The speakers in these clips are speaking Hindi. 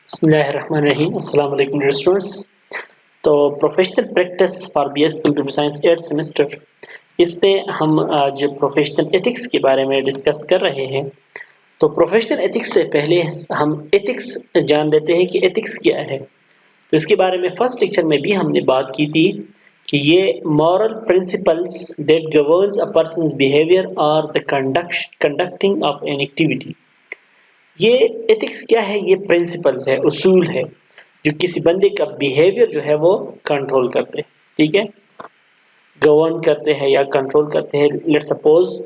बिस्मिल्लाहिर्रहमानिर्रहीम अस्सलाम वालेकुम डियर स्टूडेंट्स। तो professional practice for BSc computer science 8th semester, इस पे हम आज प्रोफेशनल एथिक्स के बारे में डिस्कस कर रहे हैं। तो प्रोफेशनल एथिक्स से पहले हम एथिक्स जान लेते हैं कि एथिक्स क्या है। तो इसके बारे में फर्स्ट लेक्चर में भी हमने बात की थी कि ये moral principles that governs a person's behaviour और the conducting of an activity. ये एथिक्स क्या है? ये प्रिंसिपल्स है, उसूल है जो किसी बंदे का बिहेवियर जो है वो कंट्रोल करते हैं। ठीक है, गवर्न करते हैं या कंट्रोल करते हैं। लेट्स सपोज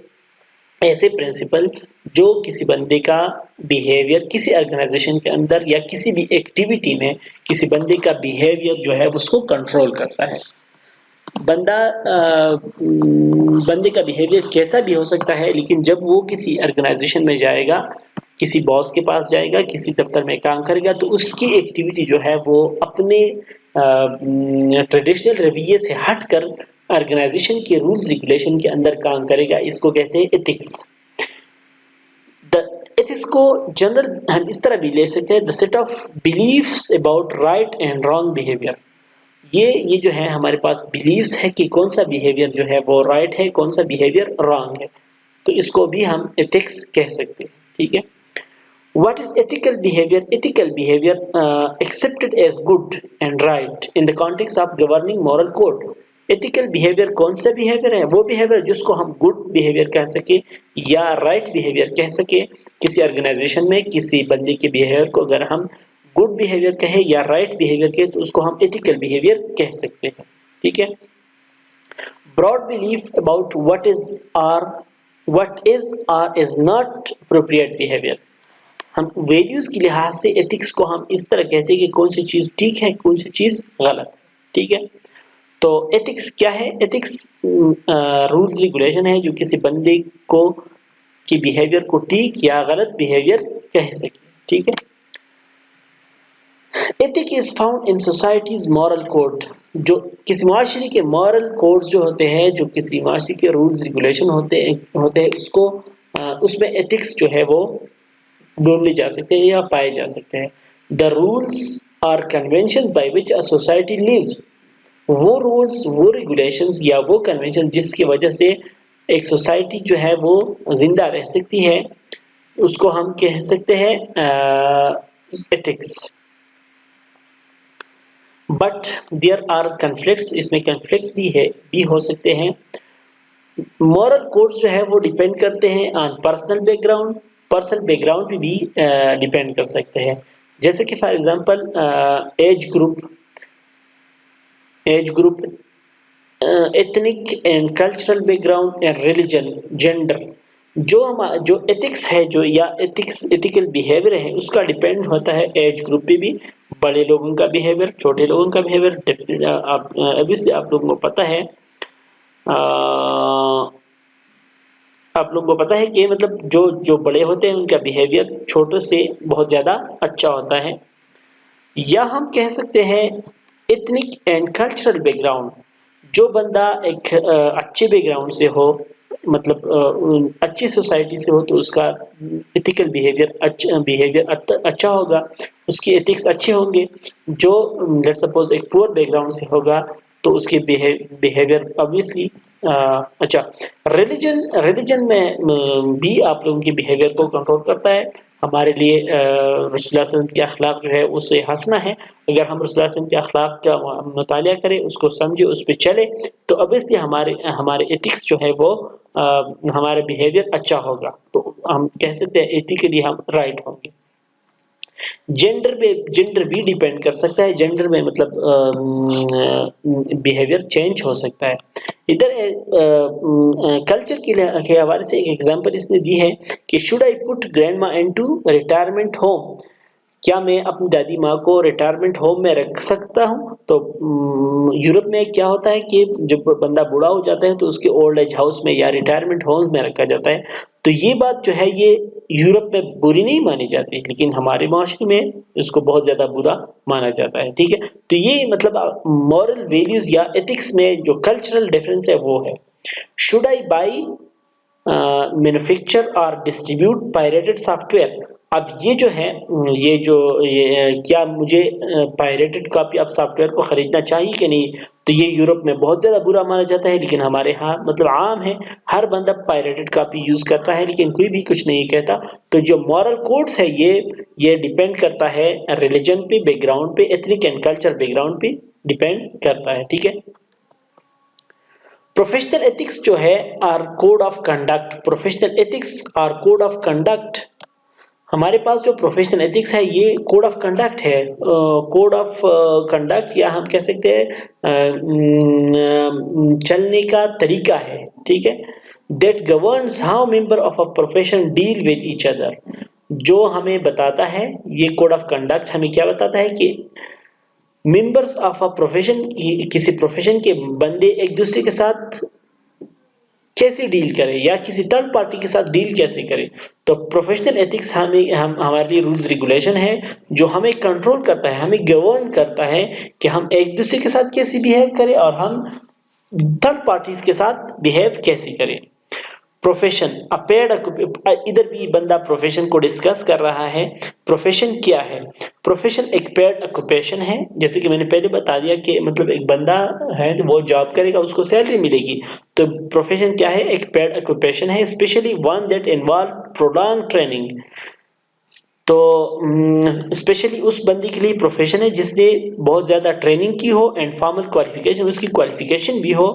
ऐसे प्रिंसिपल जो किसी बंदे का बिहेवियर किसी ऑर्गेनाइजेशन के अंदर या किसी भी एक्टिविटी में किसी बंदे का बिहेवियर जो है उसको कंट्रोल करता है। बंदे का बिहेवियर कैसा भी हो सकता है, लेकिन जब वो किसी ऑर्गेनाइजेशन में जाएगा, किसी बॉस के पास जाएगा, किसी दफ्तर में काम करेगा, तो उसकी एक्टिविटी जो है वो अपने ट्रेडिशनल रवैये से हटकर ऑर्गेनाइजेशन के रूल्स रेगुलेशन के अंदर काम करेगा। इसको कहते हैं एथिक्स। द एथिक्स को जनरल हम इस तरह भी ले सकते हैं, the set of beliefs about right and wrong behaviour. ये जो है हमारे पास बिलीव्स है कि कौन सा बिहेवियर जो है वो राइट है, कौन सा बिहेवियर रॉन्ग है। तो इसको भी हम एथिक्स कह सकते हैं। ठीक है, what is ethical behavior? Ethical behavior accepted as good and right in the context of governing moral code. Ethical behaviour कौन सा बिहेवियर है? वो बिहेवियर जिसको हम गुड बिहेवियर कह सके या राइट बिहेवियर कह सके। किसी ऑर्गेनाइजेशन में किसी बंदे के बिहेवियर को अगर हम गुड बिहेवियर कहे या राइट बिहेवियर कहे तो उसको हम एथिकल बिहेवियर कह सकते हैं। ठीक है, broad belief about what is or is not appropriate behavior। हम वैल्यूज के लिहाज से एथिक्स को हम इस तरह कहते हैं कि कौन सी चीज ठीक है, कौन सी चीज गलत। ठीक है, तो एथिक्स क्या है? एथिक्स रूल्स रेगुलेशन है जो किसी बंदे को की बिहेवियर को ठीक या गलत बिहेवियर कह सके। ठीक है, ethic is found in societies moral code. जो किसी माशरे के मॉरल कोड्स जो होते हैं, जो किसी माशरे के रूल्स रेगुलेशन होते हैं उसको उसमें एथिक्स जो है वो ढूंढे जा सकते हैं या पाए जा सकते हैं। The rules are convention by which a society lives. वो रूल्स, वो रेगुलेशंस या वो कन्वेंशन जिसकी वजह से एक सोसाइटी जो है वो जिंदा रह सकती है, उसको हम कह सकते हैं ethics. But there are conflicts, इसमें कन्फ्लिक्ट्स भी हो सकते हैं। मॉरल कोड्स जो है वो डिपेंड करते हैं on personal background. Personal background पे भी डिपेंड कर सकते हैं। जैसे कि for example age group, ethnic and cultural background and religion, gender. जो एथिक्स है जो या एथिकल बिहेवियर है उसका डिपेंड होता है एज ग्रुप पे भी। बड़े लोगों का बिहेवियर, छोटे लोगों का बिहेवियर, आप ऑब्वियसली आप लोगों को पता है, आप लोगों को पता है कि मतलब जो बड़े होते हैं उनका बिहेवियर छोटों से बहुत ज्यादा अच्छा होता है। या हम कह सकते हैं एथनिक एंड कल्चरल बैकग्राउंड। जो बंदा एक अच्छे बैकग्राउंड से हो, मतलब अच्छी सोसाइटी से हो, तो उसका एथिकल बिहेवियर अच्छा होगा, उसके एथिक्स अच्छे होंगे। जो लेट्स सपोज एक पुअर बैकग्राउंड से होगा तो उसके बिहेवियर ऑब्वियसली अच्छा। रिलीजन में भी आप लोगों के बिहेवियर को कंट्रोल करता है। हमारे लिए रसूलुल्लाह सल्लल्लाहु अलैहि वसल्लम के अखलाक जो है उससे हंसना है। अगर हम रसूलुल्लाह सल्लल्लाहु अलैहि वसल्लम के अखलाक का मुतालिया करें, उसको समझे, उस पर चले, तो ऑब्वियसली हमारे एथिक्स जो है वो हमारा बिहेवियर अच्छा होगा, तो हम कह सकते हैं एथिकली हम राइट होंगे। जेंडर भी डिपेंड कर सकता है। जेंडर में मतलब बिहेवियर चेंज हो सकता है। इधर कल्चर के हवाले से एक एग्जांपल इसने दी है कि should I put grandma into retirement home. क्या मैं अपनी दादी माँ को रिटायरमेंट होम में रख सकता हूँ? तो यूरोप में क्या होता है कि जब बंदा बूढ़ा हो जाता है तो उसके ओल्ड एज हाउस में या रिटायरमेंट होम्स में रखा जाता है। तो ये बात जो है ये यूरोप में बुरी नहीं मानी जाती, लेकिन हमारे माशरे में इसको बहुत ज्यादा बुरा माना जाता है। ठीक है, तो ये मतलब मॉरल वैल्यूज या एथिक्स में जो कल्चरल डिफरेंस है वो है। शुड आई बाई मैन्युफैक्चर और डिस्ट्रीब्यूट पायरेटेड सॉफ्टवेयर। अब ये जो है क्या मुझे पायरेटेड कॉपी ऑफ सॉफ्टवेयर को खरीदना चाहिए कि नहीं? तो ये यूरोप में बहुत ज़्यादा बुरा माना जाता है, लेकिन हमारे यहाँ मतलब आम है, हर बंदा पायरेटेड कॉपी यूज़ करता है, लेकिन कोई भी कुछ नहीं कहता। तो जो मॉरल कोड्स है ये डिपेंड करता है रिलीजन पे, बैकग्राउंड पे, एथनिक एंड कल्चर बैकग्राउंड पे डिपेंड करता है, ठीक है। प्रोफेशनल एथिक्स जो है R code of conduct, professional ethics R code of conduct. हमारे पास जो प्रोफेशनल एथिक्स है ये कोड ऑफ कंडक्ट है, कोड ऑफ कंडक्ट, या हम कह सकते हैं चलने का तरीका है, ठीक है। That governs how member of a profession deal with each other, जो हमें बताता है, ये कोड ऑफ कंडक्ट हमें क्या बताता है कि मेंबर्स ऑफ अ प्रोफेशन, किसी प्रोफेशन के बंदे एक दूसरे के साथ कैसे डील करें या किसी थर्ड पार्टी के साथ डील कैसे करें। तो प्रोफेशनल एथिक्स हमारे लिए रूल्स रेगुलेशन है जो हमें कंट्रोल करता है, हमें गवर्न करता है कि हम एक दूसरे के साथ कैसे बिहेव करें और हम थर्ड पार्टीज के साथ बिहेव कैसे करें। प्रोफेशन अपेड, इधर भी बंदा प्रोफेशन को डिस्कस कर रहा है। प्रोफेशन क्या है? प्रोफेशन एक पेड ऑक्यूपेशन है, जैसे कि मैंने पहले बता दिया कि मतलब एक बंदा है तो वो जॉब करेगा, उसको सैलरी मिलेगी। तो प्रोफेशन क्या है? एक पेड ऑक्यूपेशन है, specially one that involve prolong training. तो स्पेशली उस बंदी के लिए प्रोफेशन है जिसने बहुत ज़्यादा ट्रेनिंग की हो एंड फॉर्मल क्वालिफिकेशन, उसकी क्वालिफिकेशन भी हो।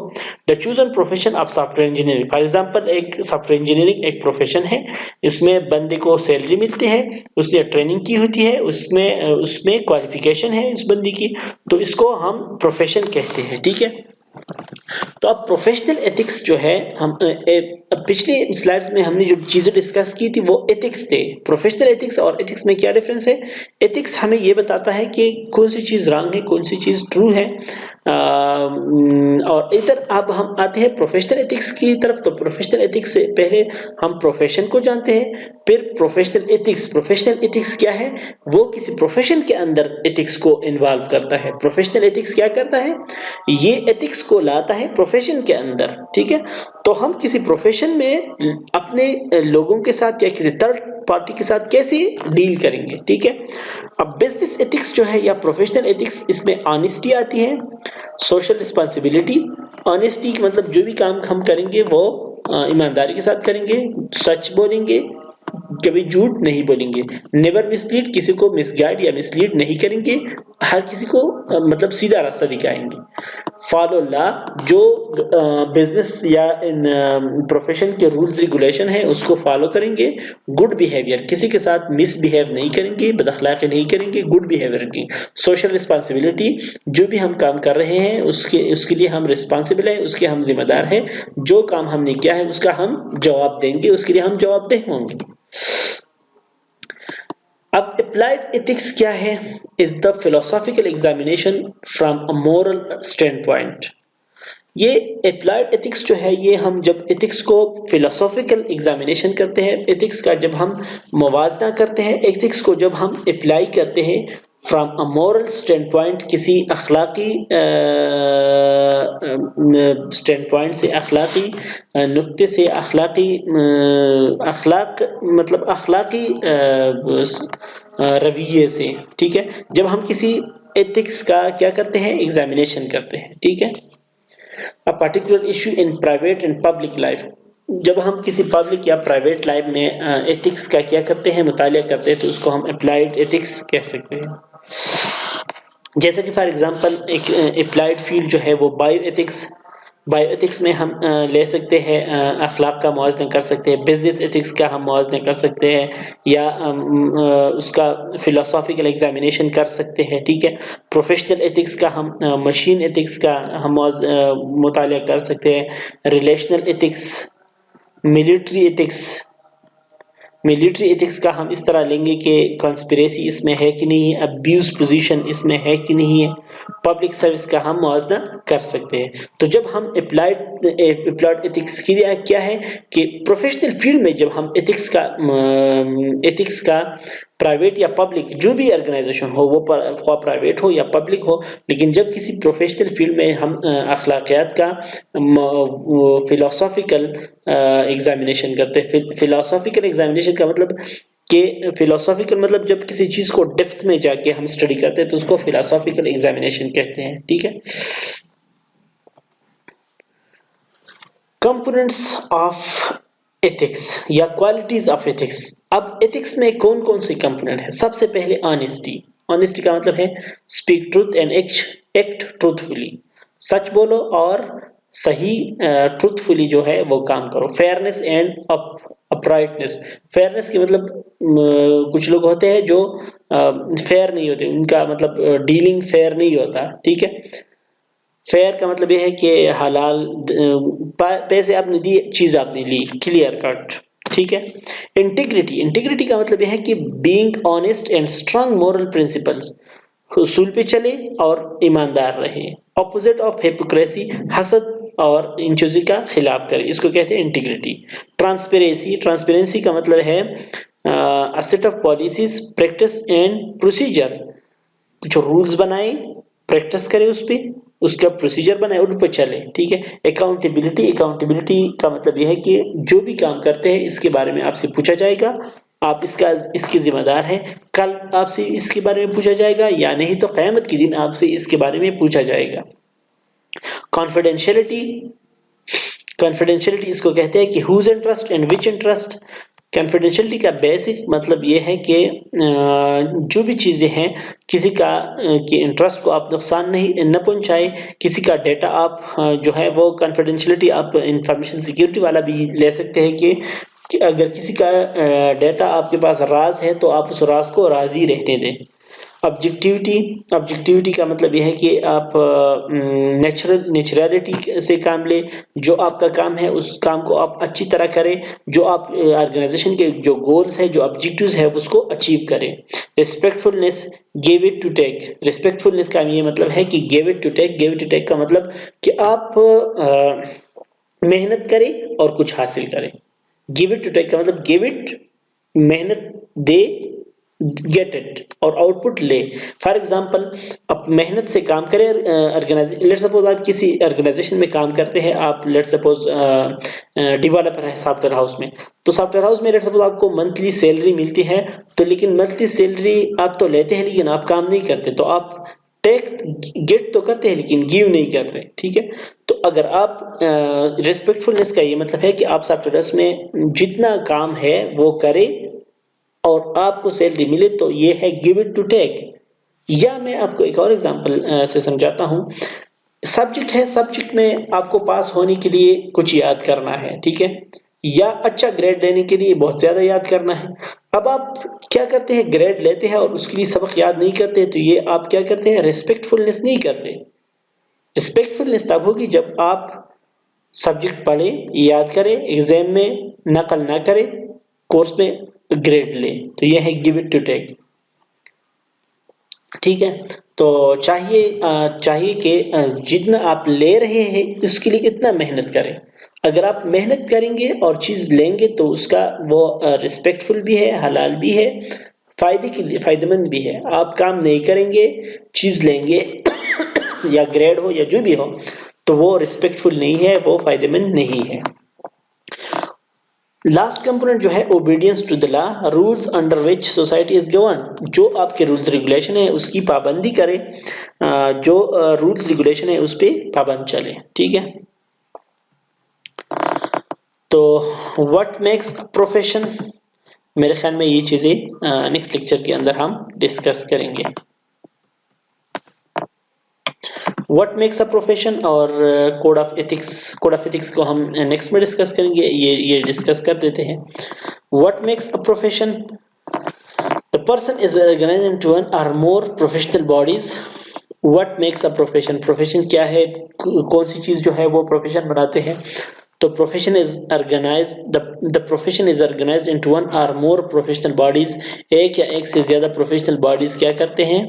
The chosen profession of software engineering, for example एक सॉफ्टवेयर इंजीनियरिंग एक प्रोफेशन है, इसमें बंदे को सैलरी मिलती है, उसने ट्रेनिंग की होती है, उसमें उसमें क्वालिफिकेशन है इस बंदी की, तो इसको हम प्रोफेशन कहते हैं, ठीक है। तो अब प्रोफेशनल एथिक्स जो है, हम पिछली स्लाइड्स में हमने जो चीजें डिस्कस की थी वो एथिक्स थे। प्रोफेशनल एथिक्स और एथिक्स में क्या डिफरेंस है? एथिक्स हमें ये बताता है कि कौन सी चीज रॉन्ग है, कौन सी चीज ट्रू है। और इधर अब हम आते हैं प्रोफेशनल एथिक्स की तरफ। तो प्रोफेशनल एथिक्स से पहले हम प्रोफेशन को जानते हैं, फिर प्रोफेशनल एथिक्स। प्रोफेशनल एथिक्स क्या है? वो किसी प्रोफेशन के अंदर एथिक्स को इन्वॉल्व करता है। प्रोफेशनल एथिक्स क्या करता है? ये एथिक्स को लाता है प्रोफेशन के अंदर, ठीक है। तो हम किसी प्रोफेशन में अपने लोगों के साथ या किसी थर्ड पार्टी के साथ कैसे डील करेंगे, ठीक है। अब बिजनेस एथिक्स जो है या प्रोफेशनल एथिक्स, इसमें ऑनेस्टी आती है, सोशल रिस्पांसिबिलिटी। ऑनेस्टी मतलब जो भी काम हम करेंगे वो ईमानदारी के साथ करेंगे, सच बोलेंगे, कभी झूठ नहीं बोलेंगे, नेवर मिसलीड, किसी को मिसगाइड या मिसलीड नहीं करेंगे, हर किसी को मतलब सीधा रास्ता दिखाएंगे। फॉलो लॉ, जो बिजनेस या इन प्रोफेशन के रूल्स रेगुलेशन है उसको फॉलो करेंगे। गुड बिहेवियर, किसी के साथ मिसबिहेव नहीं करेंगे, बदअखलाकी नहीं करेंगे, गुड बिहेवियर रखेंगे। सोशल रिस्पांसिबिलिटी, जो भी हम काम कर रहे हैं उसके लिए हम रिस्पांसिबल है, उसके हम जिम्मेदार हैं, जो काम हमने किया है उसका हम जवाब देंगे, उसके लिए हम जवाबदेह होंगे। अब अप्लाइड एथिक्स क्या है? Is the philosophical examination from a moral stand point. ये अप्लाइड एथिक्स जो है, ये हम जब एथिक्स को फिलोसॉफिकल एग्जामिनेशन करते हैं, एथिक्स का जब हम मुवाजना करते हैं, एथिक्स को जब हम अप्लाई करते हैं from a moral stand point, किसी अखलाकी स्टैंड पॉइंट से, अखलाकी नुक्ते से, अखलाकी अखलाक मतलब अखलाकी रवैये से, ठीक है। जब हम किसी एथिक्स का क्या करते हैं? एग्जामिनेशन करते हैं, ठीक है। A particular issue in private and public life, जब हम किसी पब्लिक या प्राइवेट लाइफ में एथिक्स का क्या करते हैं? मुतालिया करते हैं, तो उसको हम अप्लाइड एथिक्स कह सकते हैं। जैसे कि फॉर एग्जांपल एक अप्लाइड फील्ड जो है वो बायो एथिक्स, बायो एथिक्स में हम ले सकते हैं अखलाक का मुआवजा कर सकते हैं, बिजनेस एथिक्स का हम मुआवजा कर सकते हैं, या उसका फिलोसॉफिकल एग्जामिनेशन कर सकते हैं, ठीक है। प्रोफेशनल एथिक्स का हम मशीन एथिक्स का हम मुतालिया कर सकते हैं। Relational ethics, military ethics, military ethics का हम इस तरह लेंगे कि कॉन्स्पिरेसी इसमें है कि नहीं है, अब्यूज पोजीशन इसमें है कि नहीं है। पब्लिक सर्विस का हम मुआवजा कर सकते हैं। तो जब हम अप्लाइड एथिक्स की क्या है कि प्रोफेशनल फील्ड में जब हम एथिक्स का प्राइवेट या पब्लिक जो भी ऑर्गेनाइजेशन हो, वो प्राइवेट हो या पब्लिक हो, लेकिन जब किसी प्रोफेशनल फील्ड में हम अखलाकियात का फिलोसॉफिकल एग्जामिनेशन करते हैं। फिलोसॉफिकल एग्जामिनेशन का मतलब कि फिलोसॉफिकल मतलब जब किसी चीज को डेप्थ में जाके हम स्टडी करते हैं तो उसको फिलोसॉफिकल एग्जामिनेशन कहते हैं, ठीक है। कंपोनेंट्स ऑफ एथिक्स या क्वालिटीज ऑफ एथिक्स। अब एथिक्स में कौन कौन से कंपोनेंट है? सबसे पहले ऑनेस्टी। ऑनेस्टी का मतलब है speak truth and act truthfully, सच बोलो और सही ट्रूथफुली जो है वो काम करो। Fairness and uprightness. फेयरनेस के मतलब कुछ लोग होते हैं जो फेयर नहीं होते, उनका मतलब डीलिंग फेयर नहीं होता, ठीक है। फेयर का मतलब ये है कि हलाल पैसे आपने दिए, चीज आपने ली, क्लियर कट, ठीक है। इंटीग्रिटी। इंटीग्रिटी का मतलब यह है कि being honest and strong moral principles, उसूल पे चले और ईमानदार रहे। ऑपोजिट ऑफ हिपोक्रेसी, हसद और इंचुजी का खिलाफ करे, इसको कहते हैं इंटीग्रिटी। ट्रांसपेरेंसी। ट्रांसपेरेंसी का मतलब है set of policies, practice and procedure, कुछ रूल्स बनाए, प्रैक्टिस करे उस पे, उसका प्रोसीजर बनाए, उन पर चले, ठीक है। अकाउंटेबिलिटी। अकाउंटेबिलिटी का मतलब यह है कि जो भी काम करते हैं इसके बारे में आपसे पूछा जाएगा, आप इसके जिम्मेदार हैं, कल आपसे इसके बारे में पूछा जाएगा या नहीं तो कयामत के दिन आपसे इसके बारे में पूछा जाएगा। कॉन्फिडेंशियलिटी। कॉन्फिडेंशियलिटी इसको कहते हैं कि whose interest and which interest. Confidentiality का बेसिक मतलब ये है कि जो भी चीजें हैं किसी का के इंटरेस्ट को आप नुकसान नहीं न पहुंचाए, किसी का डेटा आप जो है वो कॉन्फिडेंशियलिटी आप इंफॉर्मेशन सिक्योरिटी वाला भी ले सकते हैं कि अगर किसी का डेटा आपके पास राज है तो आप उस राज को राज ही रहने दें। ऑब्जेक्टिविटी। ऑब्जेक्टिविटी का मतलब यह है कि आप नेचुरलिटी से काम ले, जो आपका काम है उस काम को आप अच्छी तरह करें, जो आप ऑर्गेनाइजेशन के जो गोल्स है, जो ऑब्जेक्टिव्स है उसको अचीव करें। Respectfulness, give it to take. Respectfulness का ये मतलब है कि give it to take. Give it to take का मतलब कि आप मेहनत करें और कुछ हासिल करें। गिव इट टू टेक का मतलब गिव इट मेहनत दे, गेट इट और आउटपुट ले। फॉर एग्जांपल आप मेहनत से काम करें, ऑर्गेनाइजेशन लेट सपोज आप किसी ऑर्गेनाइजेशन में काम करते हैं, आप लेट सपोज डेवलपर है सॉफ्टवेयर हाउस में, तो सॉफ्टवेयर हाउस में लेट सपोज आपको मंथली सैलरी मिलती है, तो लेकिन मंथली सैलरी आप तो लेते हैं लेकिन आप काम नहीं करते, तो आप टेक गेट तो करते हैं लेकिन गिव नहीं करते, ठीक है। तो अगर आप रिस्पेक्टफुलनेस का ये मतलब है कि आप सॉफ्टवेयर हाउस में जितना काम है वो करें और आपको सैलरी मिले, तो ये है गिव इट टू टेक। या मैं आपको एक और एग्जांपल से समझाता हूं। सब्जेक्ट है, सब्जेक्ट में आपको पास होने के लिए कुछ याद करना है, ठीक है, या अच्छा ग्रेड लेने के लिए बहुत ज्यादा याद करना है। अब आप क्या करते हैं, ग्रेड लेते हैं और उसके लिए सबक याद नहीं करते, तो ये आप क्या करते हैं, रिस्पेक्टफुलनेस नहीं करते। रिस्पेक्टफुलनेस तब होगी जब आप सब्जेक्ट पढ़े, याद करें, एग्जाम में नकल ना करें, कोर्स में ग्रेड ले, तो यह है गिव इट टू टेक, ठीक है। तो चाहिए कि जितना आप ले रहे हैं उसके लिए इतना मेहनत करें। अगर आप मेहनत करेंगे और चीज लेंगे तो उसका वो रिस्पेक्टफुल भी है, हलाल भी है, फायदे के लिए फायदेमंद भी है। आप काम नहीं करेंगे, चीज लेंगे या ग्रेड हो या जो भी हो, तो वो रिस्पेक्टफुल नहीं है, वो फायदेमंद नहीं है। लास्ट कंपोनेंट जो है obedience to the law, rules under which society is govern. जो आपके रूल्स रेगुलेशन है उसकी पाबंदी करे, जो रूल्स रेगुलेशन है उस पे पाबंद चले, ठीक है। तो व्हाट मेक्स अ प्रोफेशन, मेरे ख्याल में ये चीजें नेक्स्ट लेक्चर के अंदर हम डिस्कस करेंगे। व्हाट मेक्स अ प्रोफेशन और code of ethics, code of ethics को हम नेक्स्ट में डिस्कस करेंगे, ये डिस्कस कर देते हैं। What makes a profession, the person is organised into one और more professional bodies. What makes a profession, profession क्या है, कौन सी चीज जो है वो प्रोफेशन बनाते हैं। तो profession is organised, the profession is organised into one और मोर प्रोफेशनल बॉडीज। एक या एक से ज्यादा प्रोफेशनल बॉडीज क्या करते हैं,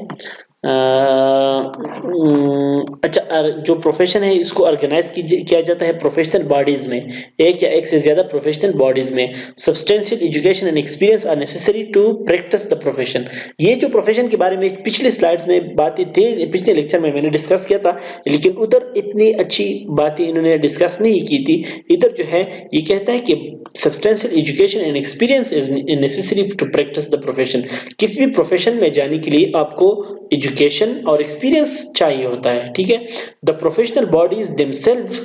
अच्छा, जो प्रोफेशन है इसको ऑर्गेनाइज किया जाता है प्रोफेशनल बॉडीज में, एक या एक से ज्यादा प्रोफेशनल बॉडीज में। Substantial education and experience are necessary to practise the profession. ये जो प्रोफेशन के बारे में पिछले स्लाइड्स में बातें थी, पिछले लेक्चर में मैंने डिस्कस किया था, लेकिन उधर इतनी अच्छी बातें इन्होंने डिस्कस नहीं की थी। इधर जो है ये कहता है कि substantial education and experience is necessary to practise the profession. किसी भी प्रोफेशन में जाने के लिए आपको एजुकेशन और एक्सपीरियंस चाहिए होता है, ठीक है। The professional bodies themselves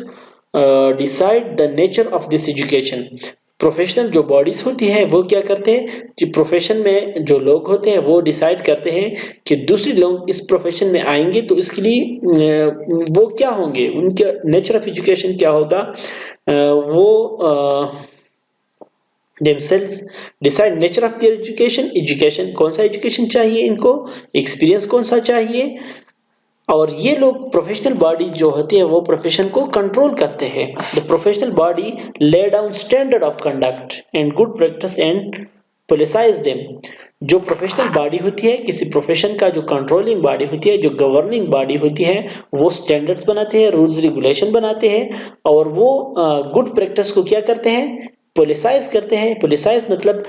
decide the nature of this education. Professional जो बॉडीज होती है वो क्या करते हैं कि प्रोफेशन में जो लोग होते हैं वो डिसाइड करते हैं कि दूसरे लोग इस प्रोफेशन में आएंगे तो इसके लिए वो क्या होंगे, उनके नेचर ऑफ एजुकेशन क्या होगा, वो themselves decide nature of their education कौन सा एजुकेशन चाहिए इनको, एक्सपीरियंस कौन सा चाहिए। और ये लोग प्रोफेशनल बॉडी जो होती है वो प्रोफेशन को कंट्रोल करते हैं। The professional body lay down standard of conduct and good practice and policise them. जो प्रोफेशनल बॉडी होती है किसी प्रोफेशन का, जो कंट्रोलिंग बॉडी होती है, जो गवर्निंग बॉडी होती है, वो स्टैंडर्ड्स बनाते हैं, रूल्स रेगुलेशन बनाते हैं, और वो गुड प्रैक्टिस को क्या करते हैं, पॉलिसाइज करते हैं। पॉलिसाइज मतलब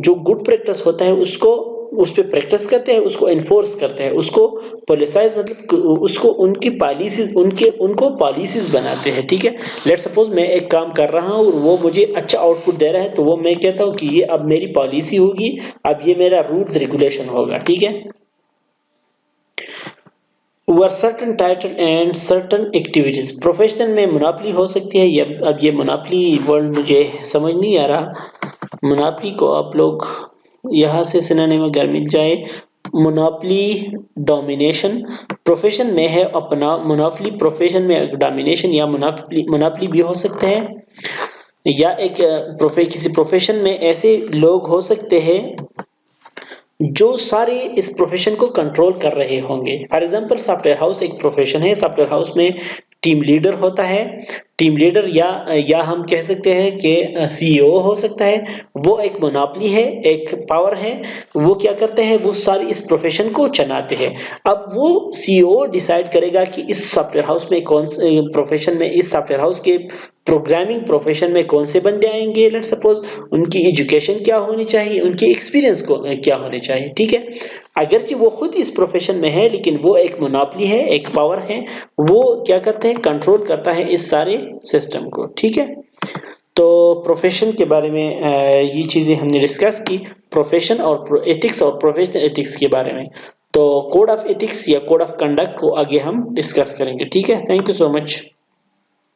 जो गुड प्रैक्टिस होता है उसको उस पे प्रैक्टिस करते हैं, उसको एनफोर्स करते हैं। उसको पॉलिसाइज मतलब उसको उनकी पॉलिसीज उनको पॉलिसीज बनाते हैं, ठीक है। लेट सपोज मैं एक काम कर रहा हूँ और वो मुझे अच्छा आउटपुट दे रहा है, तो वो मैं कहता हूँ कि ये अब मेरी पॉलिसी होगी, अब ये मेरा रूल्स रेगुलेशन होगा, ठीक है। वर certain title and certain activities. Professional में मोनोपोली हो सकती है, या अब ये मोनोपोली वर्ड मुझे समझ नहीं आ रहा। मोनोपोली को आप लोग यहाँ से सिनाने में अगर मिल जाए, मोनोपोली डोमिनेशन प्रोफेशन में है अपना, मोनोपोली प्रोफेशन में डोमिनेशन या मोनोपोली भी हो सकते हैं। या एक किसी प्रोफेशन में ऐसे लोग हो सकते हैं जो सारे इस प्रोफेशन को कंट्रोल कर रहे होंगे। फॉर एग्जांपल सॉफ्टवेयर हाउस एक प्रोफेशन है, सॉफ्टवेयर हाउस में टीम लीडर होता है। टीम लीडर या हम कह सकते हैं कि सीईओ हो सकता है, वो एक मोनोपोली है, एक पावर है। वो क्या करते हैं, वो सारी इस प्रोफेशन को चलाते हैं। अब वो सीईओ डिसाइड करेगा कि इस सॉफ्टवेयर हाउस में कौन से प्रोफेशन में, इस सॉफ्टवेयर हाउस के प्रोग्रामिंग प्रोफेशन में कौन से बंदे आएंगे, लेट सपोज उनकी एजुकेशन क्या होनी चाहिए, उनकी एक्सपीरियंस को क्या होने चाहिए, ठीक है। अगरचे वो खुद इस प्रोफेशन में है, लेकिन वो एक मोनोपोली है, एक पावर है, वो क्या करते हैं, कंट्रोल करता है इस सारे सिस्टम को, ठीक है। तो प्रोफेशन के बारे में ये चीजें हमने डिस्कस की, प्रोफेशन और एथिक्स और प्रोफेशनल एथिक्स के बारे में। तो कोड ऑफ एथिक्स या कोड ऑफ कंडक्ट को आगे हम डिस्कस करेंगे, ठीक है। Thank you so much.